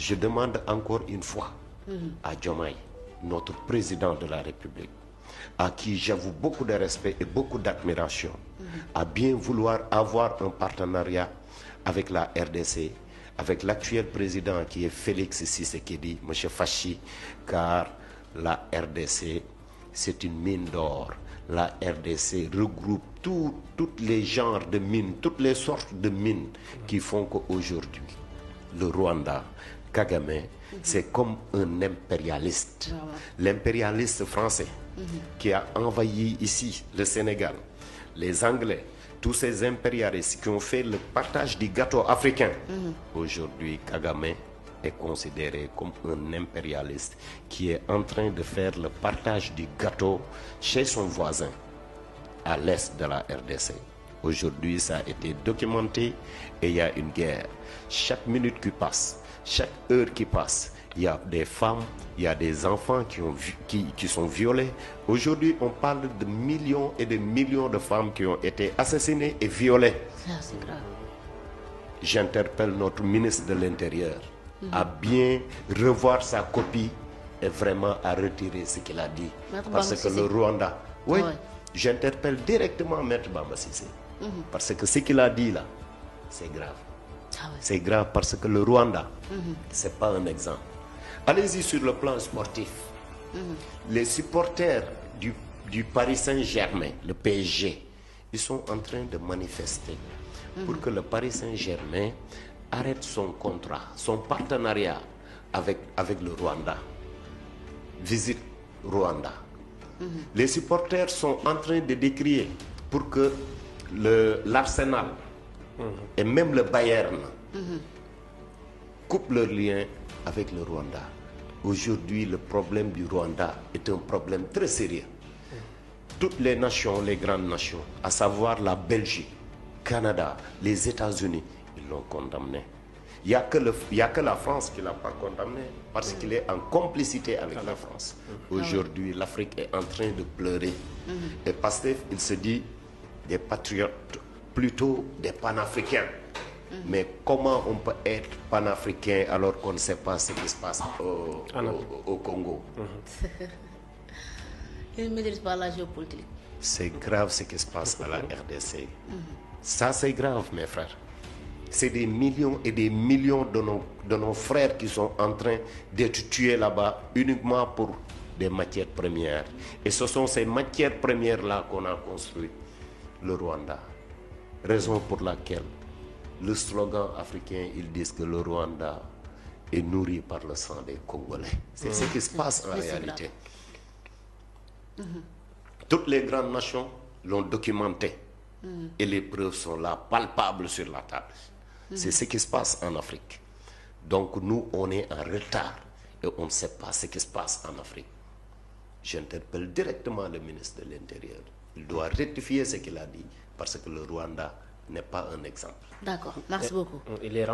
Je demande encore une fois à Diomaye, notre président de la République, à qui j'avoue beaucoup de respect et beaucoup d'admiration, à bien vouloir avoir un partenariat avec la RDC, avec l'actuel président qui est Félix Tshisekedi, M. Fachi, car la RDC, c'est une mine d'or. La RDC regroupe toutes les genres de mines, toutes les sortes de mines qui font qu'aujourd'hui, le Rwanda, Kagame, c'est comme un impérialiste. L'impérialiste français qui a envahi ici le Sénégal, les Anglais, tous ces impérialistes qui ont fait le partage du gâteau africain. Aujourd'hui, Kagame est considéré comme un impérialiste qui est en train de faire le partage du gâteau chez son voisin à l'est de la RDC. Aujourd'hui, ça a été documenté et il y a une guerre. Chaque minute qui passe, chaque heure qui passe, il y a des femmes, il y a des enfants qui sont violés. Aujourd'hui, on parle de millions et de millions de femmes qui ont été assassinées et violées. Ça, c'est grave. J'interpelle notre ministre de l'Intérieur à bien revoir sa copie et vraiment à retirer ce qu'il a dit. Parce que le Rwanda... Oui, j'interpelle directement Maître Bamba Cissé. Parce que ce qu'il a dit là, c'est grave. C'est grave parce que le Rwanda, c'est pas un exemple. Allez-y sur le plan sportif. Les supporters du Paris Saint-Germain, le PSG, ils sont en train de manifester pour que le Paris Saint-Germain arrête son contrat, son partenariat avec le Rwanda. Visite Rwanda. Les supporters sont en train de décrier pour que l'Arsenal et même le Bayern coupent leurs liens avec le Rwanda. Aujourd'hui, le problème du Rwanda est un problème très sérieux. Toutes les nations, les grandes nations, à savoir la Belgique, Canada, les États-Unis, ils l'ont condamné. Il n'y a que la France qui ne l'a pas condamné parce qu'il est en complicité avec la France. Aujourd'hui, l'Afrique est en train de pleurer. Et Pastef, il se dit des patriotes, plutôt des panafricains. Mais comment on peut être panafricain alors qu'on ne sait pas ce qui se passe au Congo? Il ne maîtrise pas la géopolitique. C'est grave ce qui se passe à la RDC. Ça, c'est grave, mes frères. C'est des millions et des millions de nos frères qui sont en train d'être tués là-bas uniquement pour des matières premières. Et ce sont ces matières premières-là qu'on a construit le Rwanda. Raison pour laquelle le slogan africain, ils disent que le Rwanda est nourri par le sang des Congolais. C'est ce qui se passe en réalité. Toutes les grandes nations l'ont documenté. Et les preuves sont là, palpables sur la table. C'est ce qui se passe en Afrique. Donc nous, on est en retard et on ne sait pas ce qui se passe en Afrique. J'interpelle directement le ministre de l'Intérieur. Il doit rectifier ce qu'il a dit parce que le Rwanda n'est pas un exemple. D'accord, merci beaucoup. Il est